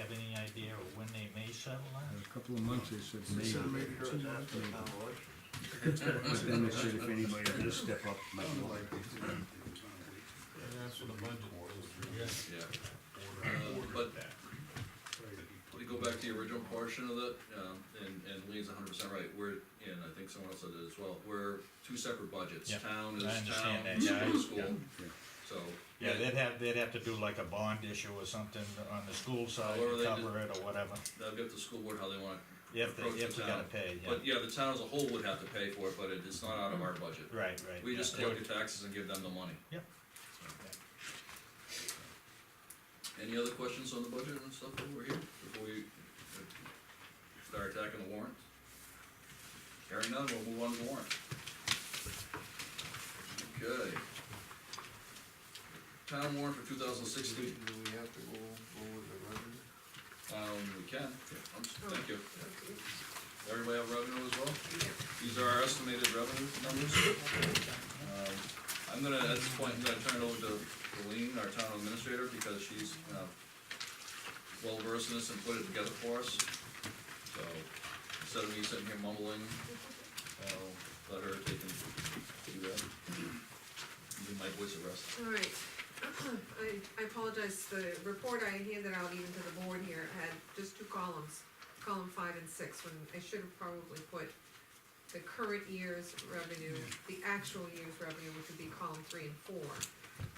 have any idea of when they may settle that? A couple of months, they said maybe. Maybe it's after the town election. But then they said if anybody does step up, might go. And that's what the budget was. Yeah. But we go back to the original portion of it, and Lee's 100% right, and I think someone else said it as well, we're two separate budgets. Yep. Town is I town, understand that, yeah, school is school, Yeah. so. Yeah, they'd have to do like a bond issue or something on the school side However to they cover it or whatever. That'll be up to the school board how they want If approach they the gotta town. pay, yeah. But yeah, the town as a whole would have to pay for it, but it's not out of our budget. Right. We yeah, just they collect would- the taxes and give them the money. Yep. Any other questions on the budget and stuff over here, before we start attacking the warrant? Hearing none, we'll move on to the warrant. Okay. Town warrant for 2016. Do we have to go over the revenue? We can, thank you. Everybody have revenue as well? These are our estimated revenue numbers. I'm gonna, at this point, I'm gonna turn it over to Lean, our town administrator, because she's, well versed in this and put it together for us. So, instead of me sitting here mumbling, I'll let her take and do that. Give my voice a rest. All right, I apologize, the report I handed out even to the board here had just two columns, column 5 and 6, when I should have probably put the current year's revenue, the actual year's revenue, which would be column 3 and 4.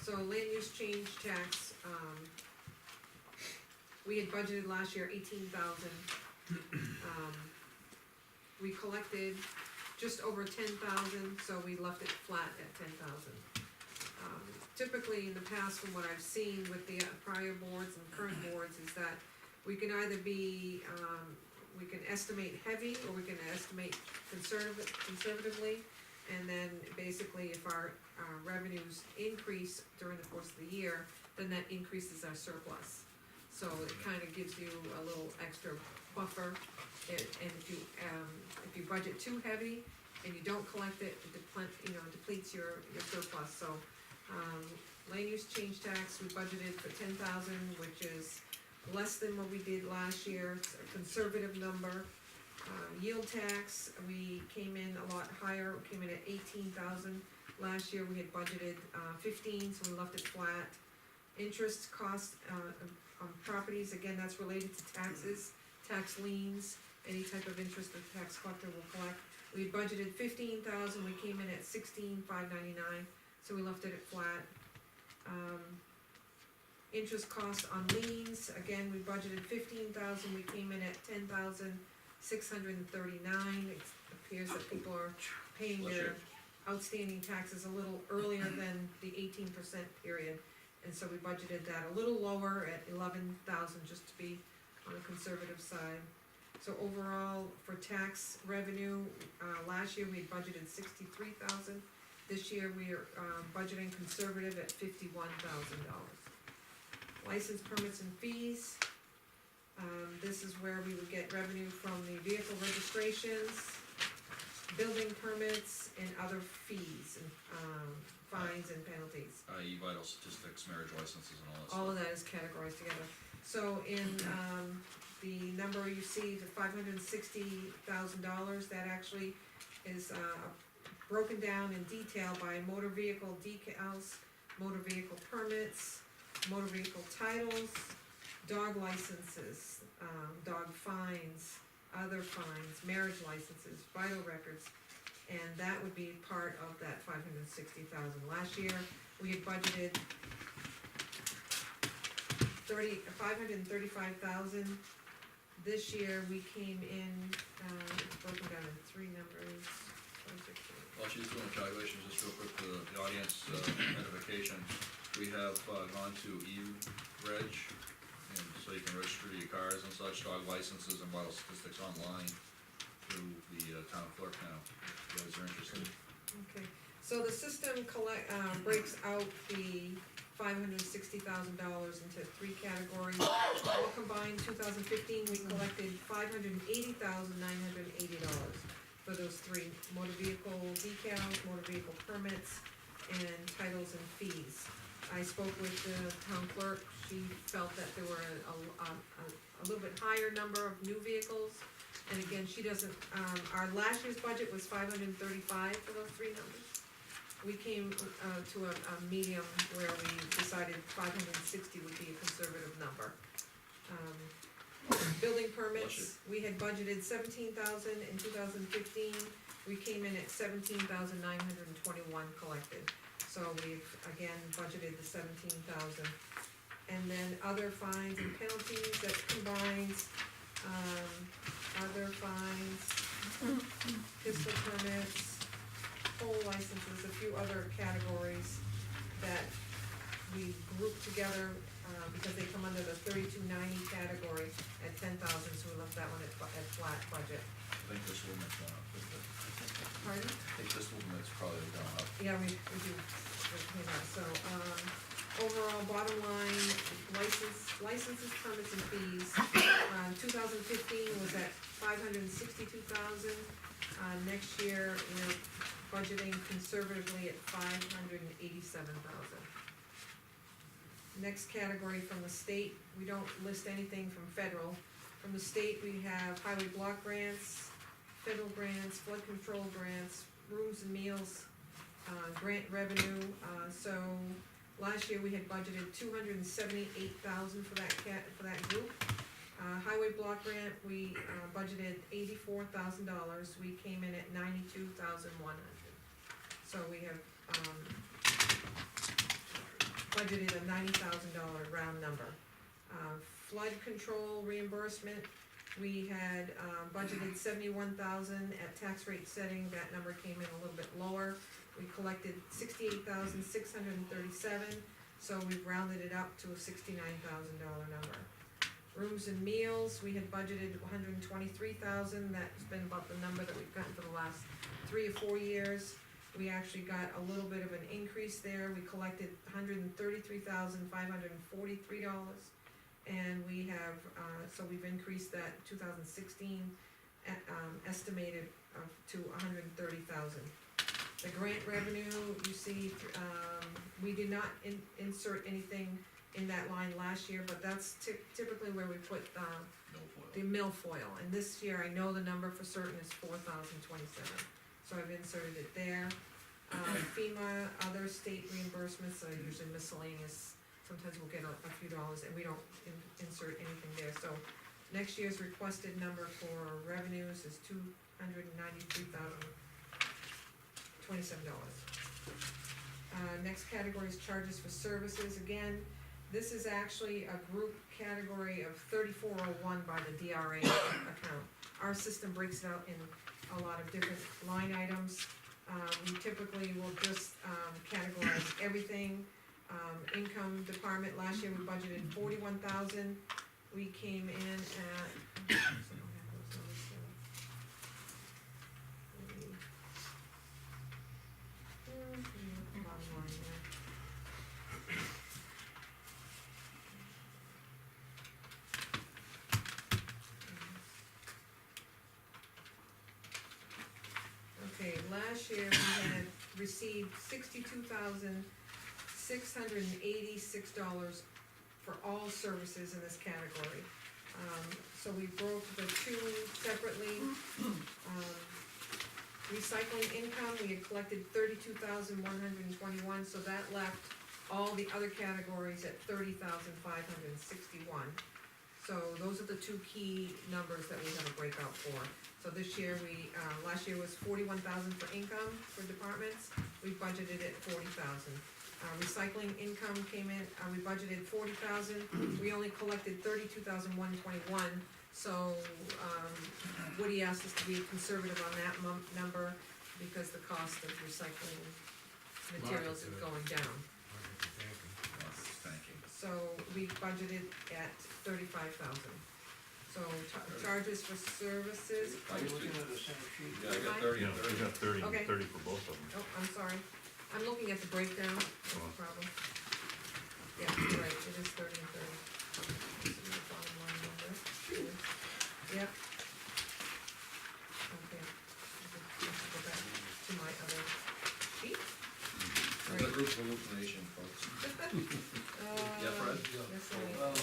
So land use change tax, we had budgeted last year 18,000. We collected just over 10,000, so we left it flat at 10,000. Typically, in the past, from what I've seen with the prior boards and current boards, is that we can either be, we can estimate heavy, or we can estimate conservatively, and then basically if our revenues increase during the course of the year, then that increases our surplus. So it kinda gives you a little extra buffer, and if you budget too heavy and you don't collect it, it depletes your surplus, so. Land use change tax, we budgeted for 10,000, which is less than what we did last year, it's a conservative number. Yield tax, we came in a lot higher, we came in at 18,000. Last year, we had budgeted 15, so we left it flat. Interest cost on properties, again, that's related to taxes, tax liens, any type of interest the tax collector will collect. We budgeted 15,000, we came in at 16,599, so we left it at flat. Interest cost on liens, again, we budgeted 15,000, we came in at 10,639. It appears that people are paying their outstanding taxes a little earlier than the 18% period. And so we budgeted that a little lower at 11,000, just to be on the conservative side. So overall, for tax revenue, last year we had budgeted 63,000. This year we are budgeting conservative at $51,000. License permits and fees. This is where we would get revenue from the vehicle registrations, building permits, and other fees, and fines and penalties. I.e. vital statistics, marriage licenses and all that stuff. All of that is categorized together. So in the number you see, the $560,000, that actually is broken down in detail by motor vehicle decals, motor vehicle permits, motor vehicle titles, dog licenses, dog fines, other fines, marriage licenses, vital records, and that would be part of that 560,000. Last year, we had budgeted 535,000. This year, we came in, it's broken down in 3 numbers. While she's doing the calculations, just real quick for the audience identification, we have gone to E-Reg, and so you can register your cars and such, dog licenses and vital statistics online through the town clerk now, if you guys are interested. Okay, so the system breaks out the $560,000 into 3 categories. All combined, 2015, we collected $580,980 for those 3: motor vehicle decals, motor vehicle permits, and titles and fees. I spoke with the town clerk, she felt that there were a little bit higher number of new vehicles. And again, she doesn't, our last year's budget was 535 for those three numbers. We came, to a medium where we decided 560 would be a conservative number. Building permits, we had budgeted 17,000 in 2015, we came in at 17,921 collected. So we've, again, budgeted the 17,000. And then other fines and penalties, that combines, other fines, pistol permits, poll licenses, a few other categories that we grouped together, because they come under the 3290 category at 10,000, so we left that one at flat budget. I think this limit's gone up, isn't it? Pardon? I think this limit's probably gone up. Yeah, we do, so, overall, bottom line, licenses, permits and fees, 2015 was at 562,000. Next year, we're budgeting conservatively at 587,000. Next category from the state, we don't list anything from federal. From the state, we have highway block grants, federal grants, flood control grants, rooms and meals, grant revenue, so last year we had budgeted 278,000 for that group. Highway block grant, we budgeted $84,000, we came in at 92,100. So we have budgeted a $90,000 round number. Flood control reimbursement, we had budgeted 71,000 at tax rate setting, that number came in a little bit lower. We collected 68,637, so we've rounded it up to a $69,000 number. Rooms and meals, we had budgeted 123,000, that's been about the number that we've gotten for the last 3 or 4 years. We actually got a little bit of an increase there, we collected $133,543, and we have, so we've increased that 2016 estimated to 130,000. The grant revenue, you see, we did not insert anything in that line last year, but that's typically where we put the milfoil. And this year, I know the number for certain is 4,027, so I've inserted it there. FEMA, other state reimbursements are usually miscellaneous. Sometimes we'll get a few dollars, and we don't insert anything there. So next year's requested number for revenues is $293,027. Next category is charges for services. Again, this is actually a group category of 3401 by the DRA account. Our system breaks it out in a lot of different line items. We typically will just categorize everything. Income department, last year we budgeted 41,000. We came in at, bottom line there. Okay, last year we had received $62,686 for all services in this category. So we broke the two separately. Recycling income, we had collected 32,121, so that left all the other categories at 30,561. So those are the two key numbers that we have a breakout for. So this year last year was 41,000 for income for departments, we budgeted at 40,000. Recycling income came in, we budgeted 40,000, we only collected 32,121. So, Woody asked us to be conservative on that number, because the cost of recycling materials is going down. Thank you. So we budgeted at 35,000. So charges for services, Are you looking at the same sheet? Yeah, I got 30 Yeah, and we 30. got 30 and Okay. 30 for both of them. oh, I'm sorry, I'm looking at the breakdown, that's the problem. Yeah, you're right, it is 30 and 30. This is the bottom line number. Yep. Okay. Let's go back to my other sheet. It's a group hallucination, folks. Yeah, Fred? Yes, I am.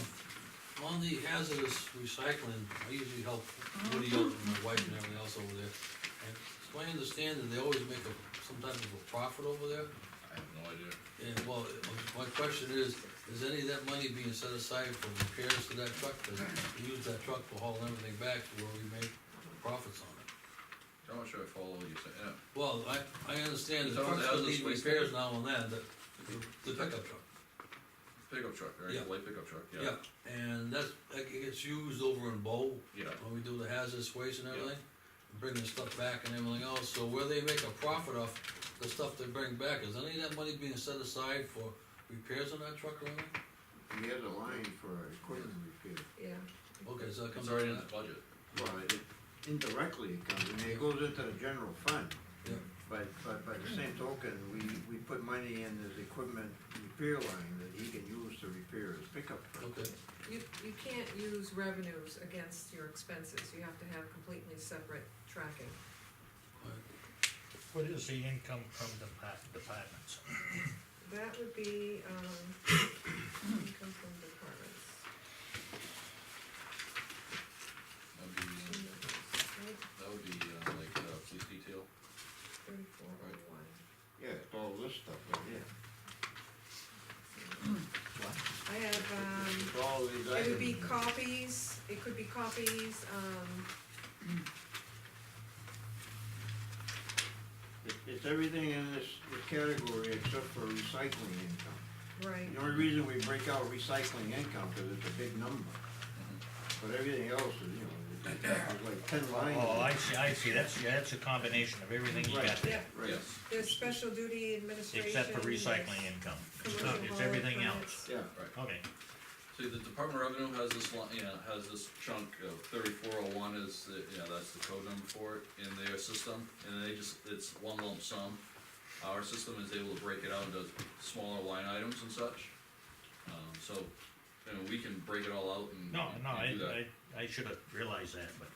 On the hazardous recycling, I usually help Woody out and my wife and everything else over there. And it's my understanding they always make some type of a profit over there. I have no idea. And well, my question is any of that money being set aside for repairs to that truck? Cause we use that truck for hauling everything back to where we make profits on it. I'm not sure I follow what you're saying, yeah. Well, I understand the So trucks how's will this need waste repairs now and then, the pickup truck. Pickup truck, right, Yeah. the light pickup truck, Yeah, and that's, it gets used over in Bow, Yeah. when we do the hazardous waste and everything. Bringing stuff back and everything else, so where they make a profit off the stuff they bring back, is any of that money being set aside for repairs on that truck or anything? He has a line for equipment repair. Yeah, Okay, so that It's comes already out in of the that? budget. Well, indirectly it comes, I mean, it goes into the general fund. Yeah. But by the same token, we put money in his equipment repair line that he can use to repair his pickup truck. Okay, you can't use revenues against your expenses, you have to have completely separate tracking. alright. What is the income from the departments? That would be, income from departments. That would be like, police detail. 3401. Yeah, it's all this stuff right here. I have, It's all these it would be items. copies, it could be copies, It's everything in this category except for recycling income. right, The only reason we break out recycling income, cause it's a big number, Mm-hmm. but everything else is, you know, it's like 10 lines. Oh, I see, that's a combination of everything you got Right. there, Right. Yes. there's special duty administration. except for there's recycling income. commercial It's hauler everything permits. else. Yeah, Right. Okay, See, the Department of Revenue has this line, has this chunk of 3401 is, that's the code number for it in their system, and they just, it's one lump sum. Our system is able to break it out into smaller line items and such. So, we can break it all out and. no, and do that. I should have realized that, but,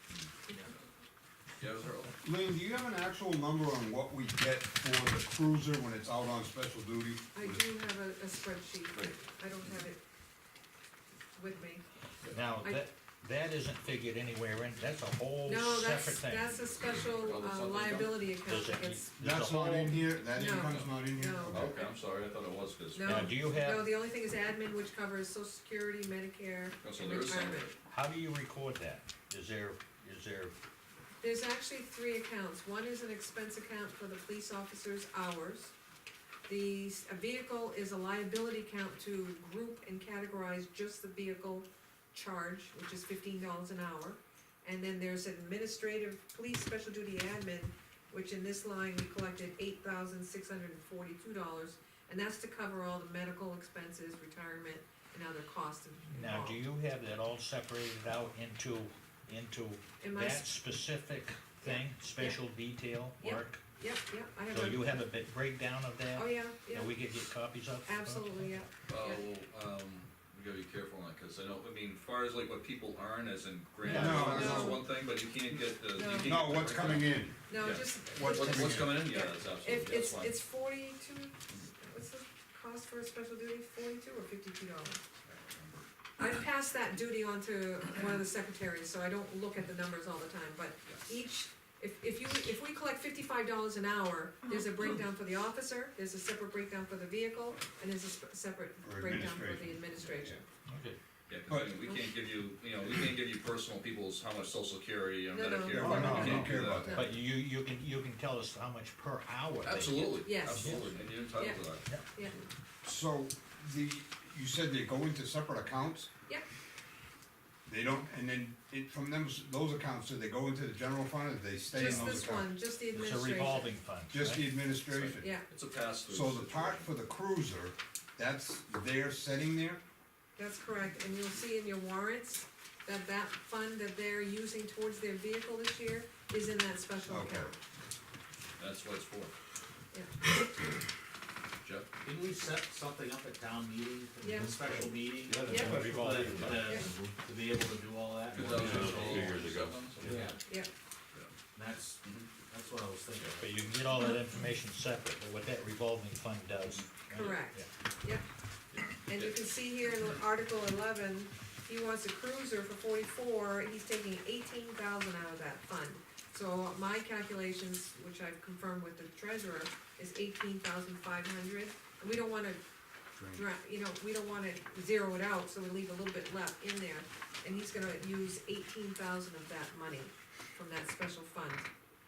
Yeah, it was early. Lean, do you have an actual number on what we get for the cruiser when it's out on special duty? I do have a spreadsheet, but I don't have it with me. now, that isn't figured anywhere in, that's a whole No, separate thing. that's a special Oh, that's something liability account Does that it- gets, there's a That's not whole- in here, that No. income's not in here? No. Okay. Okay, I'm sorry, I thought it was, cause. No. Now, do you no, have, the only thing is admin, which covers social security, Medicare, Oh, so and there is some. retirement. how do you record that? Is there, There's actually 3 accounts. One is an expense account for the police officers' hours. A vehicle is a liability account to group and categorize just the vehicle charge, which is $15 an hour. And then there's an administrative police special duty admin, which in this line we collected $8,642. And that's to cover all the medical expenses, retirement, and other costs now, involved. do you have that all separated out into In my that specific thing, special detail Yep. work? Yep, I have So a, you have a bit breakdown of that? oh, yeah, That we could get copies of? absolutely, yeah. We gotta be careful on it, cause as far as like what people earn, as in grand, No, is no. one thing, but you can't get the. you No. can't get No, the what's breakdown. coming in? No, Yeah. just. What's coming in, yeah, Yeah. that's absolutely, If that's fine. it's 42, what's the cost for a special duty, 42 or $52? I pass that duty on to one of the secretaries, so I don't look at the numbers all the time, but each, if we collect $55 an hour, there's a breakdown for the officer, there's a separate breakdown for the vehicle, and there's a separate For breakdown for the administration. administration. Okay, Yeah, cause we can't give you, we can't give you personal people's, how much social security, No, no. Medicare. No, no, we no, can't don't do care that. about that. but you can tell us how much per hour they get. Absolutely, Yes. absolutely, and you're entitled to that. Yeah, So, you said they go into separate accounts? Yep. They don't, and then from those accounts, do they go into the general fund, or do they stay in just those this accounts? one, just the It's a administration. revolving fund, Just the right? administration? Yeah, It's a pass-through. So the situation. part for the cruiser, that's there sitting there? that's correct, and you'll see in your warrants that fund that they're using towards their vehicle this year is in that special Okay. account. That's what it's for. Yeah. Jeff? Didn't we set something up at town meeting, Yeah. a special meeting? Yeah, Yeah. a revolving To- fund. To be able to do all that? 2007, something Yeah, like that. Yeah, that's, Mhm. that's what I was thinking. But you can get all that information separate, but what that revolving fund does. right? correct. Yeah. And you can see here in Article 11, he wants a cruiser for 44, he's taking 18,000 out of that fund. So my calculations, which I've confirmed with the treasurer, is 18,500, and we don't wanna, we don't wanna zero it out, so we leave a little bit left in there. And he's gonna use 18,000 of that money from that special fund.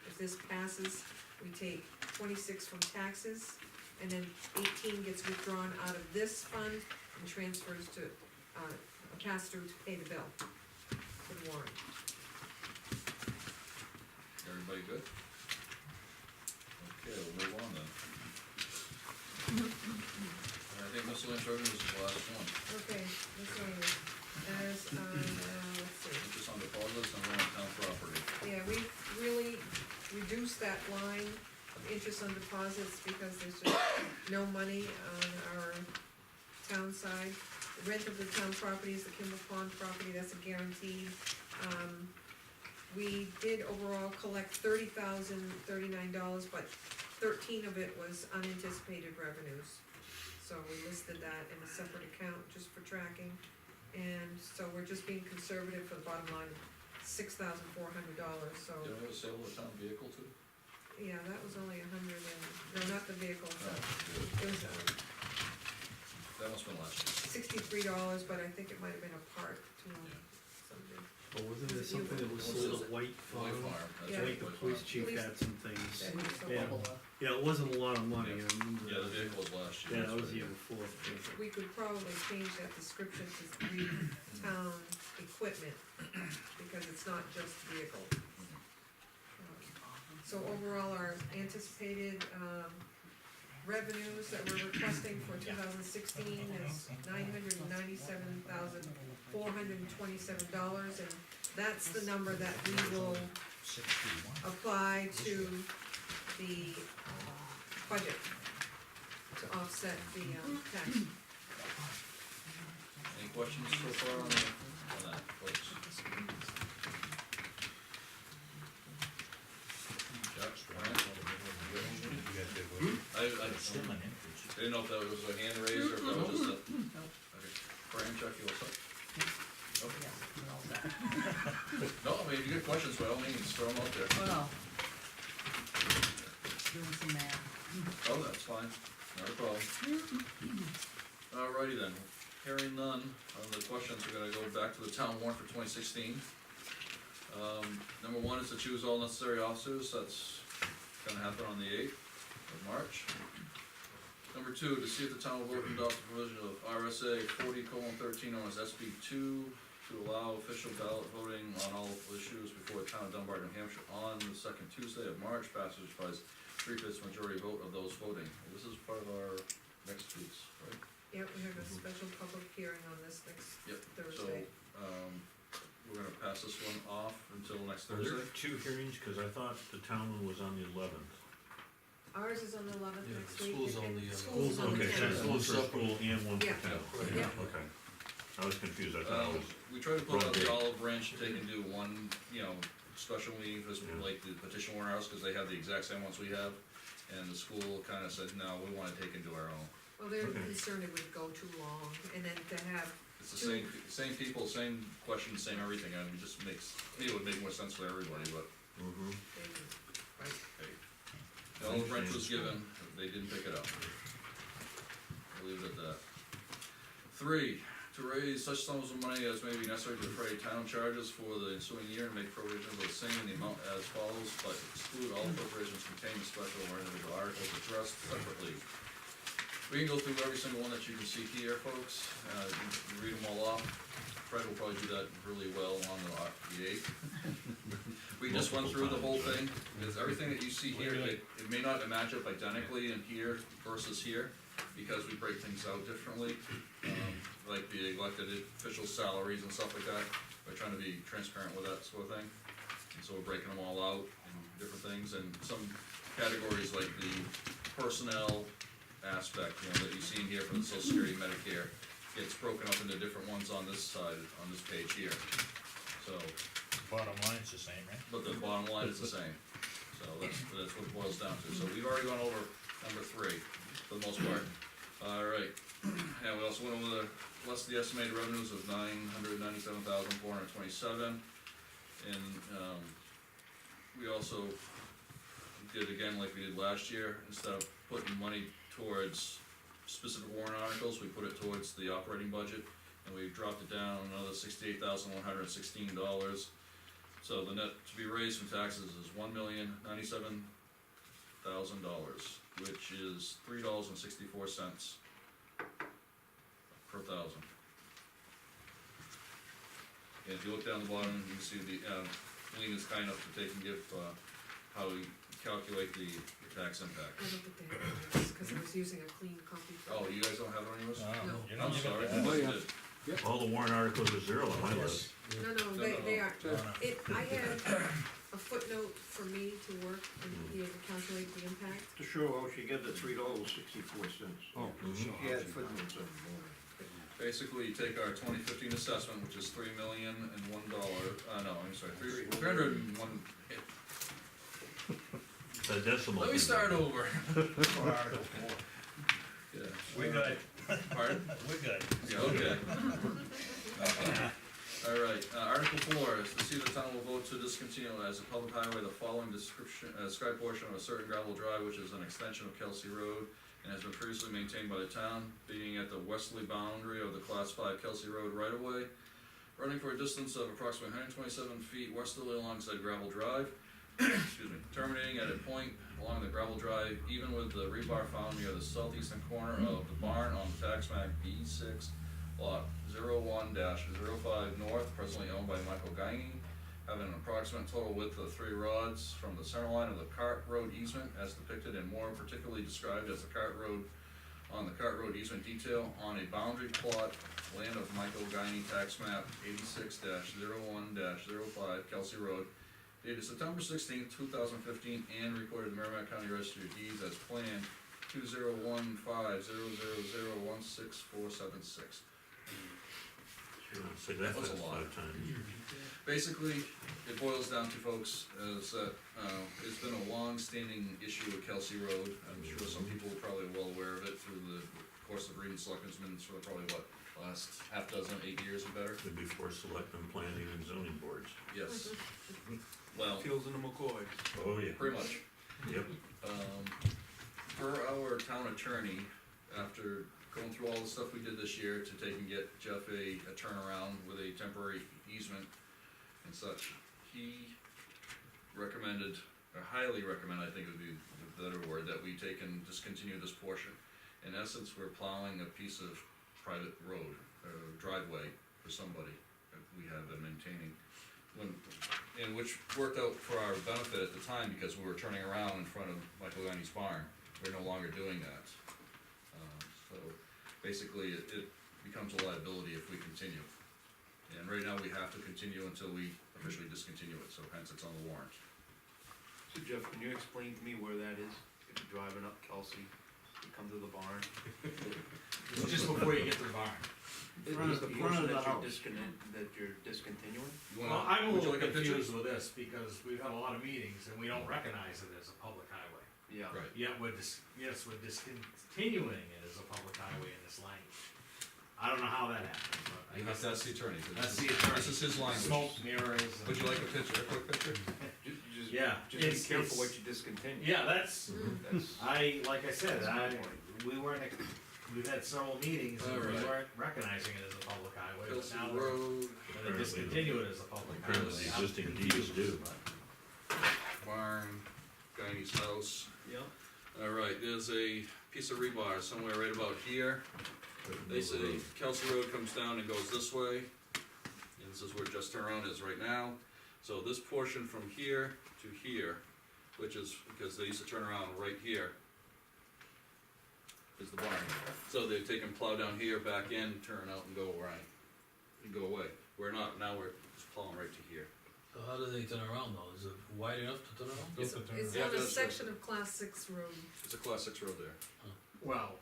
If this passes, we take 26 from taxes, and then 18 gets withdrawn out of this fund and transfers to, pass through to pay the bill, for the warrant. Everybody good? Okay, we'll move on then. I think miscellaneous revenues is the last one. Okay, this one is, let's see. Interest on deposits and rent town property. Yeah, we really reduced that line of interest on deposits because there's just no money on our town side. The rent of the town property is the Kimball Pond property, that's a guaranteed. We did overall collect $30,039, but 13 of it was unanticipated revenues. So we listed that in a separate account just for tracking. And so we're just being conservative for the bottom line, $6,400, so. Did we have a sale of a town vehicle too? Yeah, that was only 100 and, no, not the vehicle, so, No, it was that must've been last year. $63, but I think it might have been a part to Yeah. something. But wasn't there Was it you? something that was What was sold it? at White White Farm? Farm, that's Yeah. right, Like the White police Farm. chief Police- had some things. That was so Yeah. low. Yeah, it wasn't a lot of money, Yeah. I remember. Yeah, the vehicle was last year. Yeah, that that's was right. the year before. We could probably change that description to read town equipment, because it's not just vehicle. So overall, our anticipated, revenues that we're requesting for 2016 is $997,427, and that's the number that we will apply to the budget to offset the tax. Any questions so far on that, folks? Jack, Brian? I didn't know if that was a hand raise or if that was just a. Okay. Brian, Chuck, you all set? Okay. No, I mean, if you get questions, by all means, throw them out there. Well, doing some math. Oh, that's fine, not a problem. Alrighty then, hearing none on the questions, we're gonna go back to the town warrant for 2016. Number one is to choose all necessary officers, that's gonna happen on the 8th of March. Number two, to see if the town will vote to adopt the provision of RSA 40:13 known as SB 2 to allow official ballot voting on all issues before the town of Dunbarton, New Hampshire on the second Tuesday of March, passage by 3/5 majority vote of those voting. This is part of our next week's, right? Yep, we have a special public hearing on this next Yep, Thursday. So, we're gonna pass this one off until next Are there Thursday. 2 hearings, cause I thought the town one was on the 11th. Ours is on the 11th Yeah, next the week. school's and on the, school's on the Okay, so 10th. it's one for school and one for Yeah. town. Yeah. Okay, I was confused, I thought it was, We try to put out the Okay. olive branch, they can do one, special meeting for, Yeah. like the petition warrant house, cause they have the exact same ones we have. And the school kinda said, no, we wanna take and do our own. Well, they're Okay. concerned it would go too long, and then to have, It's the same people, same questions, same everything, and it just makes, maybe it would make more sense for everybody, but, mm-hmm, right, hey. The olive branch was given, they didn't pick it up. We'll leave it at that. 3, to raise such sums of money as may be necessary to defray town charges for the ensuing year and make provisions of the same in the amount as follows, but exclude all appropriations contained in special or individual articles addressed separately. We can go through every single one that you can see here, folks, you read them all off. Fred will probably do that really well on the 8th. We can just run through the whole thing, because everything that you see here, it may not match up identically in here versus here, because we break things out differently, like the elected official salaries and stuff like that. We're trying to be transparent with that sort of thing, and so we're breaking them all out in different things, and some categories like the personnel aspect, that you see in here for the Social Security, Medicare, gets broken up into different ones on this side, on this page here. So, bottom line's the same, right? but the bottom line is the same, so that's what it boils down to. So we've already gone over number 3, for the most part. Alright, And we also went over the, less the estimated revenues of $997,427. And, we also did again like we did last year, instead of putting money towards specific warrant articles, we put it towards the operating budget, and we dropped it down another $68,116. So the net to be raised from taxes is $1,097,000, which is $3.64 per thousand. And if you look down the bottom, you can see the, Lean is kind enough to take and give, how we calculate the tax impact. I don't think they have this, cause I was using a clean copy. Oh, you guys don't have it on yours? No. You I'm know, sorry. Oh, yeah. All the warrant articles are zero on my list. No, they are, I had a footnote for me to work and be able to calculate the impact. To show how she got the $3.64. Oh, She had footnotes on Basically, you take our 2015 assessment, which is $3,001, no, I'm sorry, 301. It's a decimal. Let me start over. Or Article 4. Yeah. We're good, Pardon? we're good. Yeah, okay. All right, Article 4 is to see the town will vote to discontinue as a public highway the following described portion of a certain gravel drive, which is an extension of Kelsey Road, and has been previously maintained by the town, being at the westerly boundary of the Class 5 Kelsey Road right-of-way, running for a distance of approximately 127 feet westerly alongside gravel drive, excuse me, terminating at a point along the gravel drive, even with the rebar found near the southeastern corner of the barn on tax map B6, lot 01-05 north, presently owned by Michael Guiney, having an approximate total width of 3 rods from the center line of the cart road easement as depicted and more particularly described as the cart road on the cart road easement detail on a boundary plot, land of Michael Guiney, tax map 86-01-05 Kelsey Road, dated September 16th, 2015, and recorded in the Merrimack County Registry of Deeds as planned 2015-000-16476. Say that That was a lot. 5 times. Basically, it boils down to, folks, is that, it's been a long-standing issue with Kelsey Road. I'm sure some people are probably well aware of it through the course of reading Selectmen's minutes for probably, last half dozen, 8 years or better? And before selectmen, planning and zoning boards. Yes. Well, Fields in the McCoy. Oh, yeah. pretty much. Yep. Per our town attorney, after going through all the stuff we did this year to take and get Jeff a turnaround with a temporary easement and such, he recommended, or highly recommended, I think would be the better word, that we take and discontinue this portion. In essence, we're plowing a piece of private road, driveway for somebody that we have been maintaining. And which worked out for our benefit at the time because we were turning around in front of Michael Guiney's barn. We're no longer doing that. So basically, it becomes a liability if we continue. And right now, we have to continue until we officially discontinue it, so hence it's on the warrant. So Jeff, can you explain to me where that is? If you're driving up Kelsey, you come to the barn. It's just before you get to the barn. The front of the house. That you're discontinuing? You Well, wanna- I'm a would you little like picture? confused with this, because we've had a lot of meetings and we don't recognize it as a public highway. Yeah. Right. Yet we're we're discontinuing it as a public highway in this language. I don't know how that happened, but I guess That's the attorney. that's the attorney. This is his language. Smoke mirrors. and- Would you like a picture, a quick picture? Yeah, Just be it's- careful it's- what you discontinue. Yeah, that's, That's, like I said, That's my point. we've had several meetings and we Alright. weren't recognizing it as a public highway, but Kelsey now we're Road, gonna discontinue it as a public Apparently highway. the existing deeds do. barn, Guiney's house. yeah. Alright, there's a piece of rebar somewhere right about here. They say Kelsey Road comes down and goes this way, and this is where Just Turnaround is right now. So this portion from here to here, which is, because they used to turn around right here, is the barn. So they take and plow down here, back in, turn out and go right, and go away. We're not, now we're just plowing right to here. So how do they turn around though? Is it wide enough to turn around? It's Yeah, on a that's section of class 6 road. It's a class 6 road there. Well,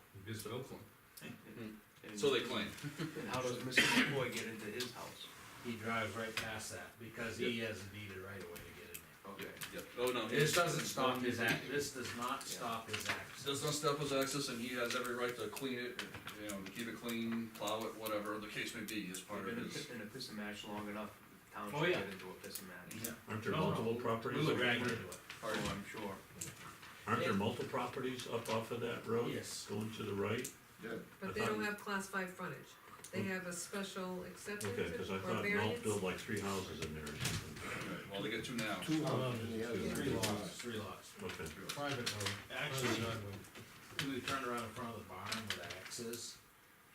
So they claim. And how does Mr. McCoy get into his house? he drives right past that because he has a deeded right away to get in there. Okay. Yep, oh, no. This doesn't stop his this does not stop his access. Does not stop his access, and he has every right to clean it, you know, to keep it clean, plow it, whatever the case may be, as part of his. In a piss and match long enough, the town Oh, should yeah. get into a piss and match. Yeah. Aren't there No, multiple We properties? would up drag there? into it. Oh, I'm sure. Aren't there multiple properties up off of that road? Yes. Going to the right? But they don't have class 5 frontage, they have a special exception Okay, cause I or thought Malt variance. built like 3 houses in there or something. Right, well, they get two now. Two Oh, houses, yeah, Three three lots, lots. three lots. Okay. Private road. Actually, we turned around in front of the barn with X's,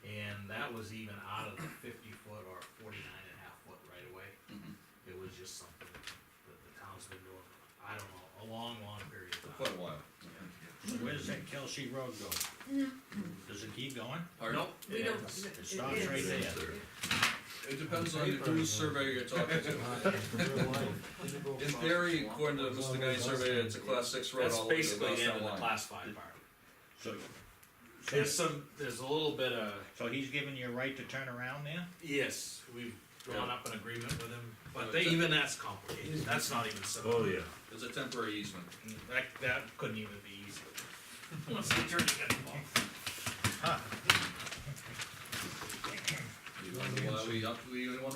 and that was even out of the 50-foot or 49.5-foot right away. Mhm. It was just something that the town's been doing, I don't know, a long, long period For of quite time. a while. So where does that Kelsey Road go? Does it keep going? Pardon? Nope, We don't. It stops is. right there. It depends on whose surveyor you're talking to. In theory, according to Mr. Guy's surveyor, it's a class 6 road That's all the way to the basically the end Goffstown of the line. class 5 part. So, There's a little bit of, so he's giving you a right to turn around there? yes, we've drawn up an agreement with him, but even that's complicated, that's not even simple. Oh, yeah. It's a temporary easement. That couldn't even be easy. Once the attorney got involved. You wonder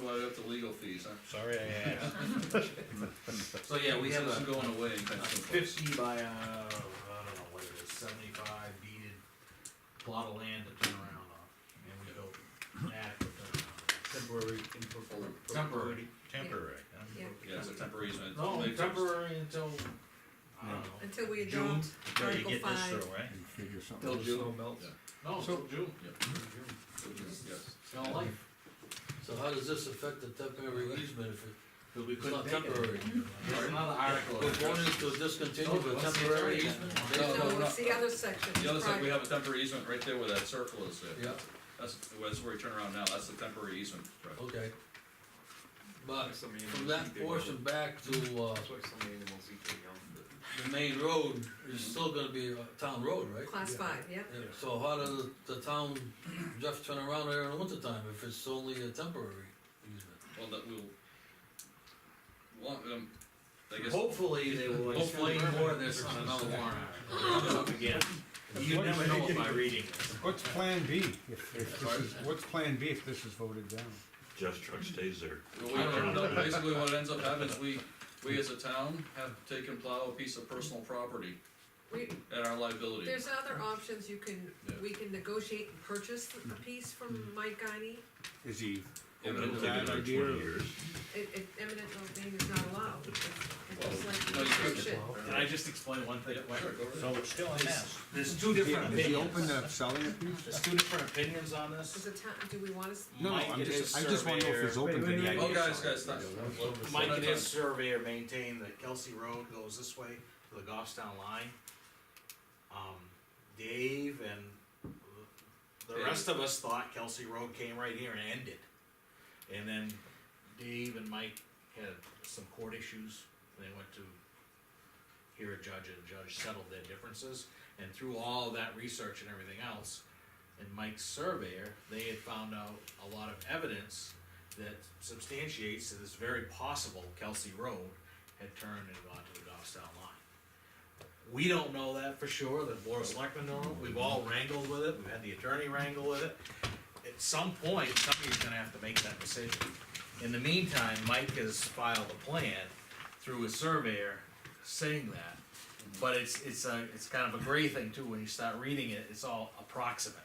why we up the legal fees, huh? Sorry I asked. So, yeah, we have This a isn't going away anytime soon, folks. 50 by, I don't know what it is, 75 deeded plot of land to turn around on, and we built an adequate turnaround. Temporary. Temporary, huh? Yeah, Yeah, it's a temporary easement. No, They- temporary until, I don't know, until we June. adopt Till you Article get this 5. through, right? Figure something. Till June. no, So- till June, Yes. it's all life. So how does this affect the temporary easement if Cause we it's couldn't not take it. temporary? There's another article. We're going to discontinue the What's the temporary attorney easement? got? No, No, we're it's not. the other section. The other side, we private. have a temporary easement right there where that circle is there. Yeah, That's where you turn around now, that's the temporary easement. Right. okay. But Some animals from eat that their portion young. back to, That's why some animals eat their young. the main road is still gonna be a town road, right? Class 5, yep. Yeah, so how does the town just turn around there in the wintertime if it's only a temporary easement? Well, that will, want, I guess. Hopefully, they will explain more of this on another warrant article. Again, you never know by reading this. What's plan B if this is, what's plan B if this is voted down? Jeff's truck stays there. No, basically what ends up happening is we as a town have taken plow a piece of personal property We, at our liability. there's other options, you can, Yeah. we can negotiate and purchase a piece from Mike Guiney. Is he Yeah, but open to It'll take that another idea? 20 years. Eminent domain is not allowed, it's just like no, you could- restriction. Can I just explain one thing? Sure, go right So it's still in this. There's two different Is he open opinions. to selling a piece? There's two different opinions on Does this. the town, do we wanna, No, Mike I'm is just, a I just wanna know if he's surveyor. open to the idea. Oh, guys, stop. Mike and his surveyor maintain that Kelsey Road goes this way to the Goffstown line. Dave and the rest of us thought Kelsey Road came right here and ended. And then Dave and Mike had some court issues, they went to hear a judge, and the judge settled their differences. And through all that research and everything else, and Mike's surveyor, they had found out a lot of evidence that substantiates that it's very possible Kelsey Road had turned and gone to the Goffstown line. We don't know that for sure, the board of selectmen don't know, we've all wrangled with it, we've had the attorney wrangle with it. At some point, somebody's gonna have to make that decision. In the meantime, Mike has filed a plan through his surveyor saying that. But it's kind of a gray thing too, when you start reading it, it's all approximate.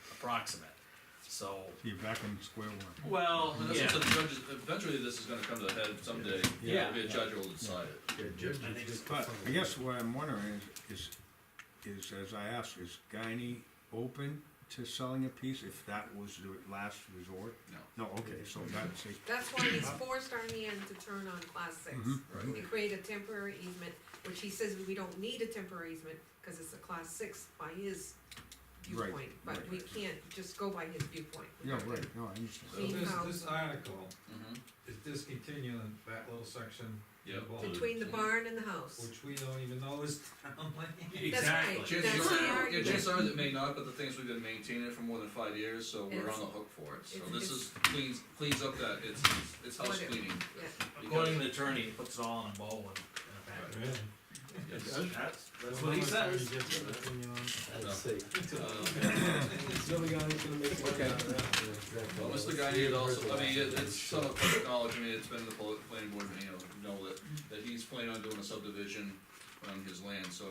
So, You're back in square one. well, And that's yeah, up to the judges, eventually this is gonna come to the head someday. Yeah. There'll be a judge who will decide it. I think it's- But I guess what I'm wondering is, as I asked, is Guiney open to selling a piece if that was the last resort? No. No, okay, so that's, that's why he's forced our hand to turn on class 6. Right. And create a temporary easement, which he says we don't need a temporary easement, cause it's a class 6 by his Right, viewpoint, but right. we can't just go by his viewpoint. We yeah, have to right, no, I understand. So see how- this article Mhm. is discontinuing that little section Yeah. involved, Between the barn and the house. which we don't even know is town land. That's right, Exactly. Chances that's are, the yeah, argument. chances are it may not, but the thing is we've been maintaining it for more than 5 years, so we're It's- on the hook for it. So it's- this it's- is, cleans up that, it's house Whatever. cleaning. Yeah, according to the attorney, he puts it all in a bowl and in a Really? That's what he says. Well, Mr. Guy had also, I mean, it's somewhat public knowledge, I mean, it's been in the planning board, know that he's planning on doing a subdivision on his land, so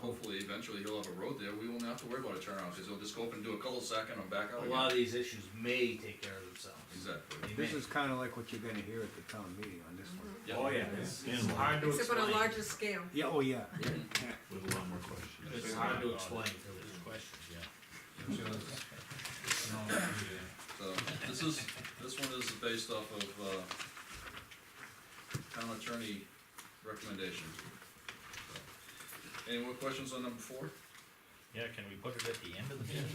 hopefully, eventually, he'll have a road there, we won't have to worry about a turnaround, cause he'll just go up and do a cul-de-sac and I'm back out A again. lot of these issues may take care of themselves. Exactly. They This may. is kinda like what you're gonna hear at the town meeting on this one. Oh, yeah, it's hard to Except on a explain. larger scale. Yeah, oh, yeah. With a lot more questions. It's hard to explain, there's questions, yeah. So, this one is based off of, town attorney recommendation. Any more questions on number 4? Yeah, can we put it at the end of the meeting?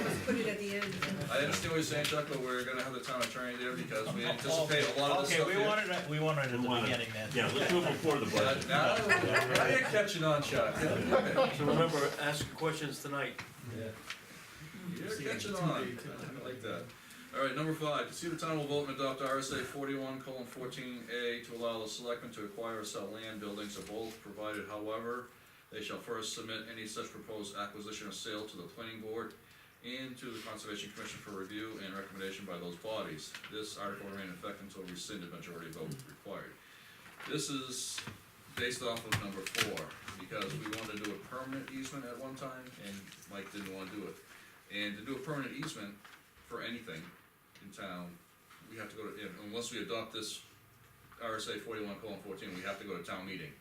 Let's put it at the end. I understand what you're saying, Chuck, but we're gonna have the town attorney there because we anticipate a lot of this Okay, stuff we here. wanted it, at the beginning then. Yeah, let's do it before the budget. Now you're catching on, Chuck. Okay. So remember, ask your questions tonight. You're catching on. I like that. Alright, number 5, to see the town will vote and adopt RSA 41:14A to allow the selectmen to acquire or sell land, buildings, or both, provided however, they shall first submit any such proposed acquisition or sale to the planning board and to the conservation commission for review and recommendation by those bodies. This article will remain in effect until rescinded majority vote required. This is based off of number 4, because we wanted to do a permanent easement at one time, and Mike didn't wanna do it. And to do a permanent easement for anything in town, we have to go to, unless we adopt this RSA 41:14, we have to go to town meeting.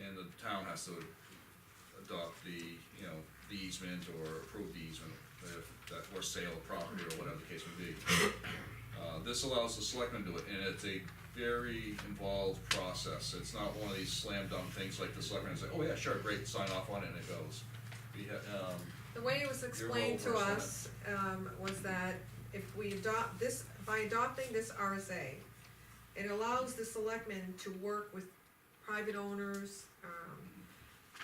And the town has to adopt the easement or approve the easement, or sale of property or whatever the case may be. This allows the selectmen to do it, and it's a very involved process. It's not one of these slam dunk things like the selectmen say, oh yeah, sure, great, sign off on it and it goes. The way it was explained to us, was that if we adopt this, by adopting this RSA, it allows the selectmen to work with private owners,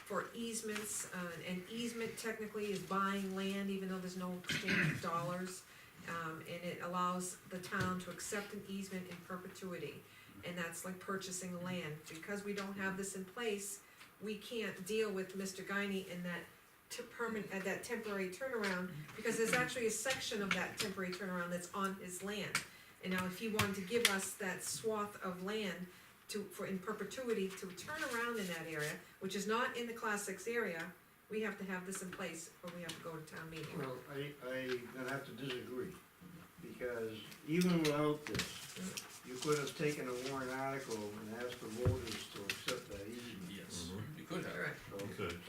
for easements. An easement technically is buying land, even though there's no exchange of dollars. And it allows the town to accept an easement in perpetuity, and that's like purchasing land. Because we don't have this in place, we can't deal with Mr. Guiney in that that temporary turnaround, because there's actually a section of that temporary turnaround that's on his land. And now if he wanted to give us that swath of land for in perpetuity to turn around in that area, which is not in the Class 6 area, we have to have this in place, or we have to go to town meeting. Well, I'm gonna have to disagree, because even without this, you could have taken a warrant article and asked the voters to accept that easement. Yes, you could have. Correct. So- You could.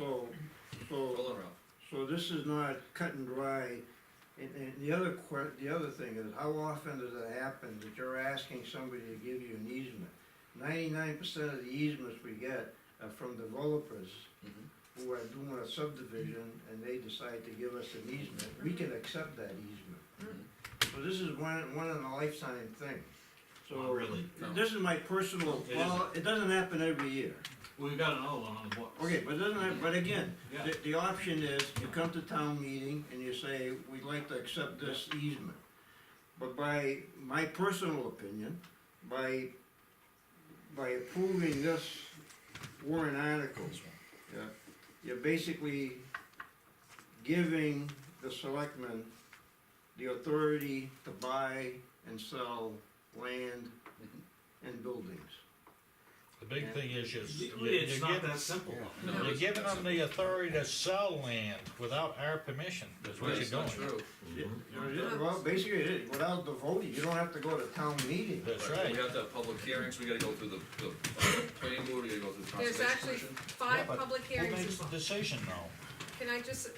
Roll it around. So this is not cut and dry, and the other thing is, how often does it happen that you're asking somebody to give you an easement? 99% of the easements we get are from developers who are doing a subdivision and they decide to give us an easement, we can accept that easement. So this is one in a lifetime thing. So Not really, no. this is my personal, It well, it doesn't happen every year. We've got another one on the books. Okay, but doesn't that, but again, Yeah. the option is, you come to town meeting and you say, we'd like to accept this easement. But by my personal opinion, by approving this warrant article, you're basically giving the selectmen the authority to buy and sell land and buildings. The big thing is It's you're not giving, that simple. No, you're it's giving not them the authority to sell land without our permission, that's what you're It's not doing. true. Well, basically, it is. Without the voting, you don't have to go to town meeting. That's We right. have to have public hearings, we gotta go through the planning board, we gotta go through the There's conservation actually commission. 5 public Who hearings. makes the decision though? Can I just,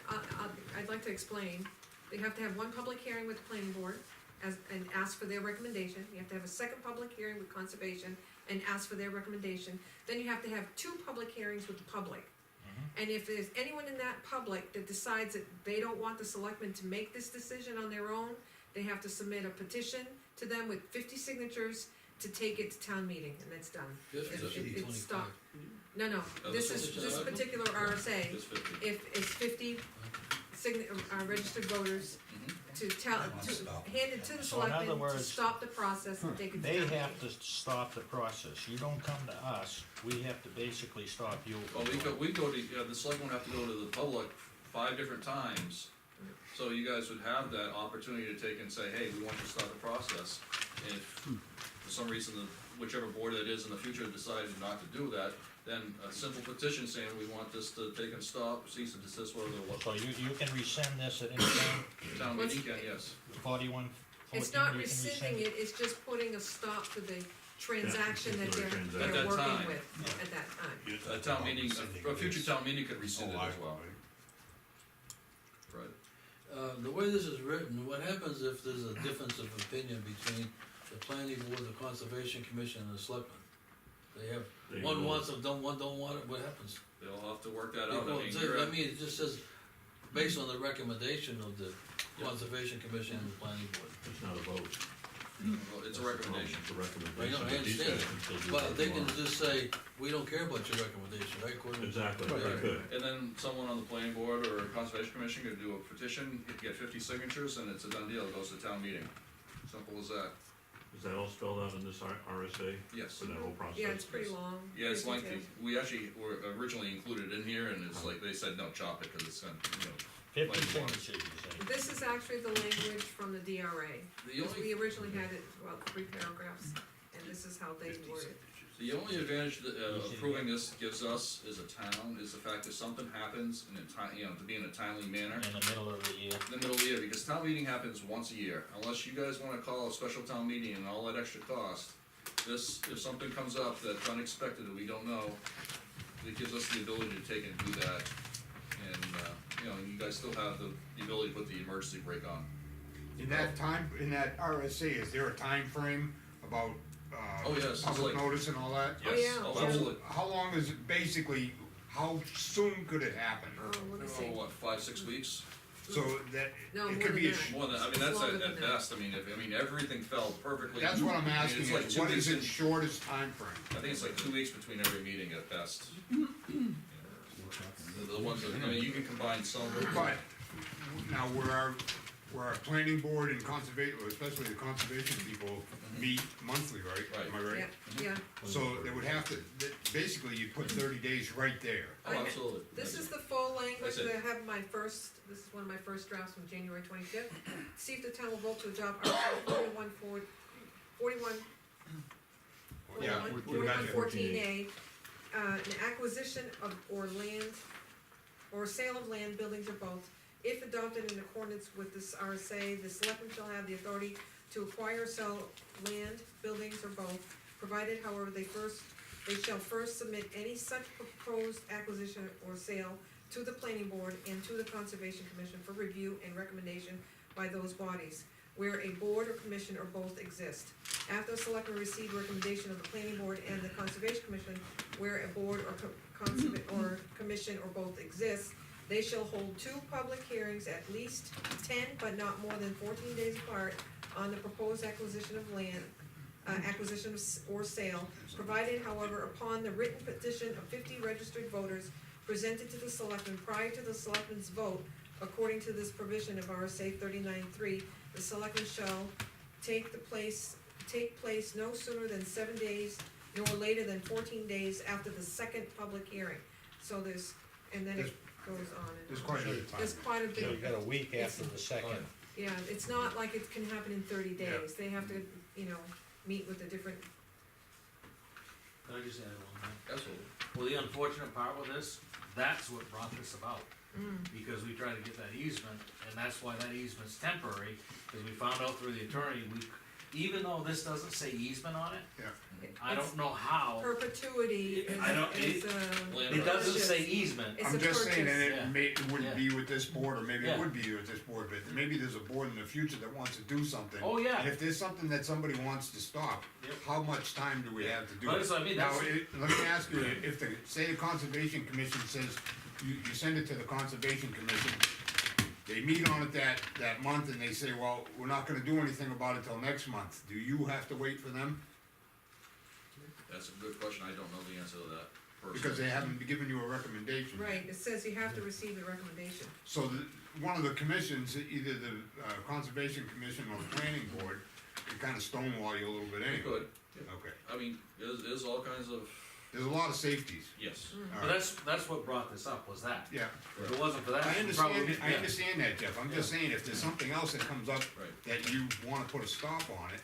I'd like to explain, they have to have one public hearing with the planning board, and ask for their recommendation, you have to have a second public hearing with conservation, and ask for their recommendation, then you have to have 2 public hearings with the public. And if there's anyone in that public that decides that they don't want the selectmen to make this decision on their own, they have to submit a petition to them with 50 signatures to take it to town meeting, and it's done. Just It- 50. it- It's stopped. No, Oh, this this is, is this just- particular RSA, Just 50. if it's 50 registered voters to tell, to hand it to the So in other selectmen to words, stop the process and take it to They town have meeting. to stop the process, you don't come to us, we have to basically stop you. Well, we go to, the selectmen have to go to the public 5 different times. So you guys would have that opportunity to take and say, hey, we want you to start the process. And if for some reason, whichever board that is in the future decides not to do that, then a simple petition saying, we want this to take and stop, cease and desist, whatever, what So you can rescind this at any time, town meeting can, yes. 41, 14, It's not you can rescinding it, it's just putting a stop to the transaction that particular transaction. At they're that working time. with at that time. A town meeting, a future town meeting could rescind it as well. Right. The way this is written, what happens if there's a difference of opinion between the planning board, the conservation commission, and the selectmen? They have, They one will- wants it, one don't want it, what happens? They'll have to work that out, Well, you're at- it just says, based on the recommendation of the conservation commission and the planning board. It's not a vote. well, it's a recommendation. It's a I recommendation. know, I but these understand guys can still do But they whatever can they want. just say, we don't care about your recommendation, right? According to- Exactly, Right. they could. And then someone on the planning board or conservation commission could do a petition, get 50 signatures, and it's a done deal, it goes to town meeting. Simple as that. Is that all spelled out in this RSA Yes. for that whole process? Yeah, it's pretty long. Yeah, it's pretty lengthy. detailed. We actually were originally included in here, and it's like, they said, no, chop it, cause it's gonna, 50 Like signatures, you say. This is actually the language from the DRA, The because only, we originally had it, well, 3 paragraphs, and this is how they word it. the only advantage that approving this gives us as a town is the fact that something happens in a to be in a timely manner. In the middle of the year. In the middle of the year, because town meeting happens once a year, unless you guys wanna call a special town meeting and all that extra cost. This, if something comes up that's unexpected that we don't know, it gives us the ability to take and do that. And, you guys still have the ability to put the emergency brake on. In that time, in that RSA, is there a time frame about, Oh, yes, it's public like- notice and all that? Oh, Yes, yeah. oh, So- absolutely. How long is it, basically, how soon could it happen? Oh, let me Oh, see. what, 5-6 weeks? So that, No, it more could than be, that. More than, I mean, It's that's longer than at that. best, everything fell perfectly. that's what I'm I mean, asking, it's like is 2 what is weeks the shortest time frame? I think it's like 2 weeks between every meeting at best. The ones that, you can combine some. But, now, where our planning board and conservation, especially the conservation people, meet monthly, right? Right. Am I right? Yeah, yeah. So they would have to, basically, you put 30 days right there. Oh, absolutely. This is the full language That's it. that I have this is one of my first drafts from January 25th. See if the town will vote to adopt Article 41, Yeah, we got it. 14A, an acquisition of, or land, or sale of land, buildings, or both. If adopted in accordance with this RSA, the selectmen shall have the authority to acquire or sell land, buildings, or both, provided however they shall first submit any such proposed acquisition or sale to the planning board and to the conservation commission for review and recommendation by those bodies, where a board or commission or both exist. After the selectmen receive recommendation of the planning board and the conservation commission, where a board or commission or both exists, they shall hold 2 public hearings at least 10 but not more than 14 days apart on the proposed acquisition of land, or sale, provided however upon the written petition of 50 registered voters presented to the selectmen prior to the selectmen's vote, according to this provision of RSA 39.3, the selectmen shall take place no sooner than 7 days nor later than 14 days after the second public hearing. So there's, and then it goes on and There's on. quite a bit of time. There's quite a So you bit, got a week after the second. yeah, it's not like it can happen in 30 days, they have to, meet with the different, Can I just add one thing? Absolutely. Well, the unfortunate part with this, that's what brought this about. Because we tried to get that easement, and that's why that easement's temporary, because we found out through the attorney, even though this doesn't say easement on it, I don't know how. perpetuity is, I don't- It doesn't say easement. It's I'm a just saying that purchase. it wouldn't be with this board, or maybe it Yeah. would be with this board, but maybe there's a board in the future that wants to do something. Oh, yeah. And if there's something that somebody wants to stop, Yep. how much time do we have to do But it? that's what I mean, Now, that's- let me ask you, if say the conservation commission says, you send it to the conservation commission, they meet on it that month and they say, well, we're not gonna do anything about it till next month, do you have to wait for them? That's a good question, I don't know the answer to that person. because they haven't given you a recommendation. Right, it says you have to receive the recommendation. So one of the commissions, either the Conservation Commission or the Planning Board, can kinda stonewall you a little bit You anyway. could, Okay, I mean, there's all kinds of, there's a lot of safeties. yes. But that's what brought this up, was that. Yeah, If it wasn't for that, I we probably, understand, I yeah. understand that, Jeff, I'm just saying, if there's something else that comes up Right. that you wanna put a stop on it,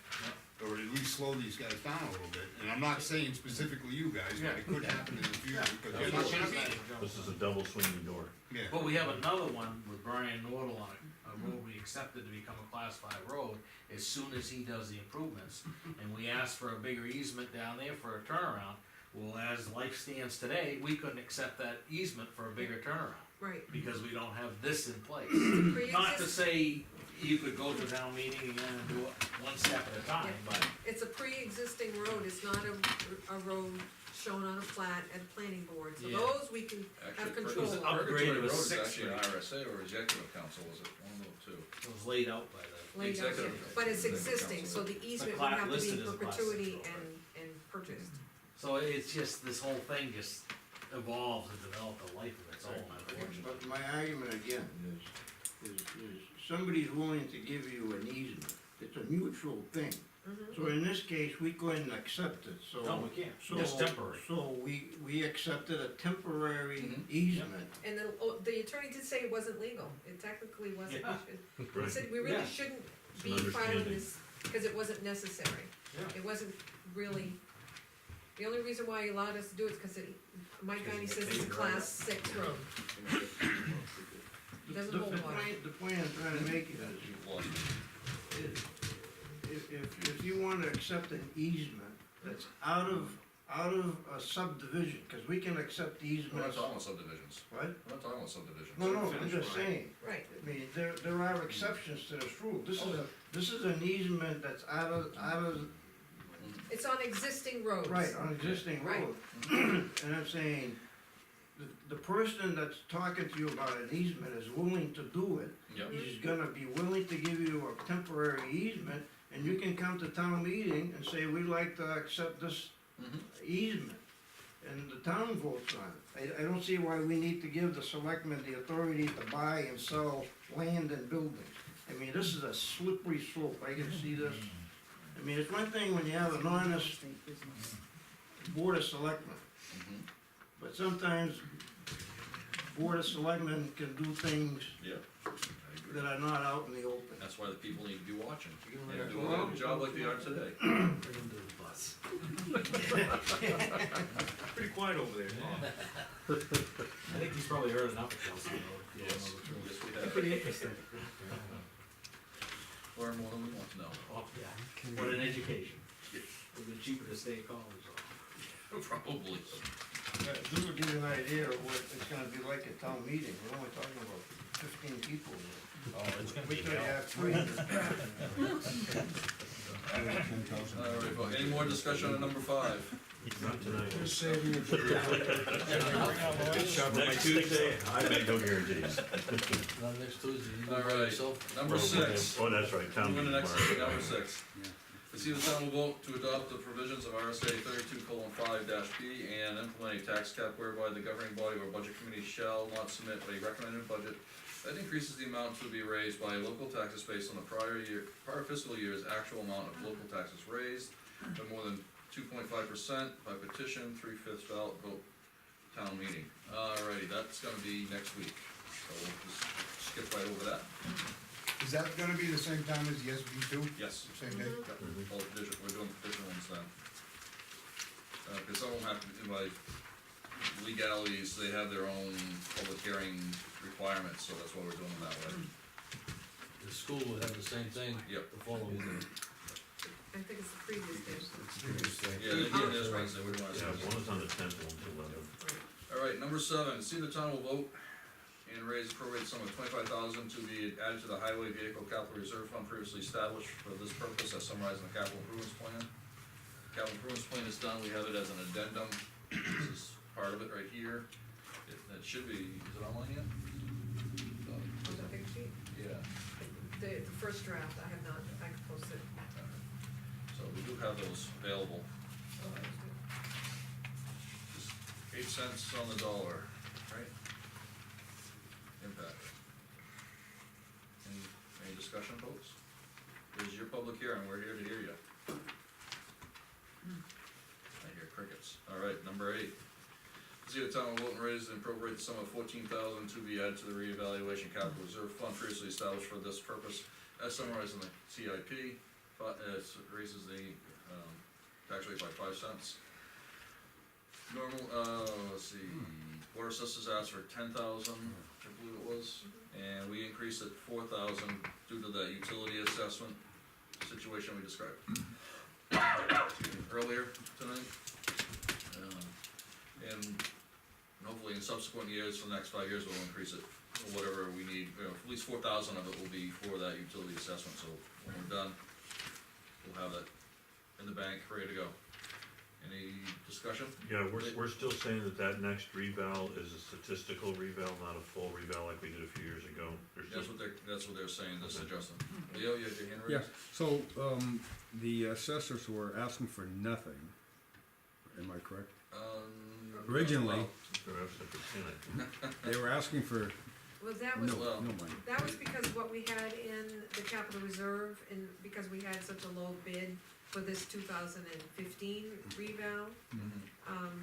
or at least slow these guys down a little bit, and I'm not saying specifically you guys, but it could happen in the future, because you're not gonna be, This is a double swinging door. yeah. But we have another one with Brian Nordell on it, a road we accepted to become a class 5 road, as soon as he does the improvements. And we asked for a bigger easement down there for a turnaround. Well, as life stands today, we couldn't accept that easement for a bigger turnaround, Right. because we don't have this in place. Pre-exist- Not to say you could go to town meeting again and do it one step at a time, but It's a pre-existing road, it's not a road shown on a plat at a planning board, so Yeah. those we can Actually, have control was of. up- Purgatory upgraded Road with is Sixth actually an Street. RSA or executive council, was it one of the two? it was laid out by the. Laid out, Executive. yeah. But it's Executive existing, council. so the easement would plat have to be listed in as a class perpetuity six road, and purchased. So it's just, this whole thing just evolves and developed a life of its own, unfortunately. But my argument again is somebody's willing to give you an easement, it's a mutual thing. So in this case, we couldn't accept it, so. No, we can't, so- just temporary. So we accepted a temporary Mhm. easement. And the attorney did say it wasn't legal, it technically wasn't, Yeah. he Right. said we really Yeah. shouldn't It's be an filing understanding. this, cause it wasn't necessary. Yeah. It wasn't really, the only reason why he allowed us to do it is cause Mike Because Guiney you says get it's a paid, class 6 road. Doesn't hold water. The point I'm trying to make is, You've lost me. if you wanna accept an easement that's out of a subdivision, cause we can accept We're not easements. talking about subdivisions, What? we're not talking about subdivisions. No, I'm Finish just line. saying, Right, I mean, there are exceptions to this rule, this is an easement that's out of, it's on existing roads. right, on existing Right. road. And I'm saying, the person that's talking to you about an easement is willing to do it. Yep. He's gonna be willing to give you a temporary easement, and you can come to town meeting and say, we'd like to accept this Mhm. easement. And the town votes on it. I don't see why we need to give the selectmen the authority to buy and sell land and buildings. I mean, this is a slippery slope, I can see this. I mean, it's one thing when you have an honest board of selectmen, Mhm. but sometimes board of selectmen can do things Yeah, I agree. that are not out in the open. That's why the people need to be watching, You can and let do it a go. good job like they are today. Bring them to the bus. Pretty quiet over there, I think he's probably heard enough of Kelsey Road. if you wanna Yes, know the truth. yes, we have. Pretty interesting. Learn more than we want to know. Oh, yeah, what an education. Would've been cheaper to stay at college, though. Probably. This will give you an idea of what it's gonna be like at town meeting, we're only talking about 15 people. Oh, it's gonna We be could hell. have 300. All right, well, any more discussion on number 5? Not tonight. Just saving it for the. Next Tuesday, I make no guarantees. Not next Tuesday, you go All by right, yourself. number 6. Oh, that's right, town Moving meeting to next, tomorrow. number 6. To see the town will vote to adopt the provisions of RSA 32:5-B and implement a tax cap whereby the governing body or budget committee shall not submit a recommended budget that increases the amount to be raised by local taxes based on the prior fiscal year's actual amount of local taxes raised by more than 2.5% by petition, 3/5 ballot vote, town meeting. Alrighty, that's gonna be next week, so we'll just skip right over that. Is that gonna be the same time as the SB two, Yes. same day? All petition, we're doing petition ones then. Cause some of them have to, by legalities, they have their own public hearing requirements, so that's why we're doing them that way. The school would have the same thing Yep. the following day. I think it's the previous day. Yeah, that's Wednesday, we're doing Yeah, that. one is on the 10th, one's 11th. Alright, number 7, see the town will vote and raise appropriate sum of 25,000 to be added to the highway vehicle capital reserve fund previously established for this purpose as summarized in the capital improvements plan. Capital improvements plan is done, we have it as an addendum, this is part of it right here. It should be, is it online yet? On the big sheet, Yeah, the first draft, I have not, I can post it. so we do have those available. 8 cents on the dollar, right? Impact. Any discussion, folks? This is your public hearing, we're here to hear you. I hear crickets. Alright, number 8. See the town of Wilton raise and appropriate the sum of $14,000 to be added to the reevaluation capital reserve fund previously established for this purpose, as summarized in the CIP. It raises the tax rate by 5 cents. Normal, let's see, Board of Assessors asked for 10,000, I believe it was, and we increased it 4,000 due to that utility assessment situation we described earlier tonight. And hopefully in subsequent years, for the next 5 years, we'll increase it, whatever we need, at least 4,000 of it will be for that utility assessment, so when we're done, we'll have that in the bank, ready to go. Any discussion? Yeah, we're still saying that next reval is a statistical reval, not a full reval like we did a few years ago. That's what they're saying, this is Justin. Leo, you have your hand Yeah, raised? so, the assessors were asking for nothing, am I correct? Originally, well, They're asking for 10, I think. they were asking for Well, that no, was, Well- no money. that was because what we had in the capital reserve, and because we had such a low bid for this 2015 reval.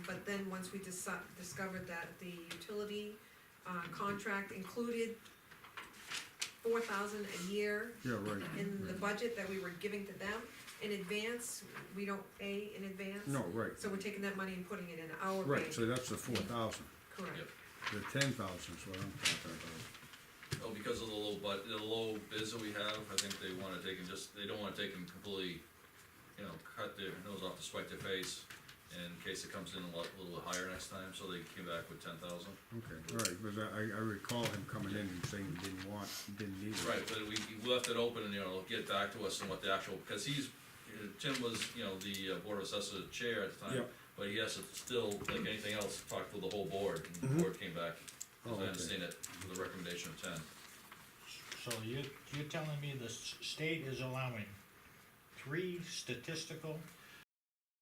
But then once we discovered that the utility, contract included 4,000 a year Yeah, right. in the budget that we were giving to them in advance, we don't pay in advance. No, right, So we're taking that money and putting it in our right, bank, so that's the 4,000. correct. Yep. The 10,000 is what I'm talking about. Oh, because of the low bids that we have, I think they wanna take and they don't wanna take and completely, cut their nose off to spite their face, in case it comes in a little higher next time, so they came back with 10,000. Okay, all right, because I recall him coming in and saying he didn't need it. Right, but we left it open and, get back to us on what the actual, because Tim was, the Board of Assessors chair at the time. Yep. But he has to still, like anything else, talk to the whole board, and the board came back, as Oh, I okay. understand it, with a recommendation of 10. So you're telling me the state is allowing 3 statistical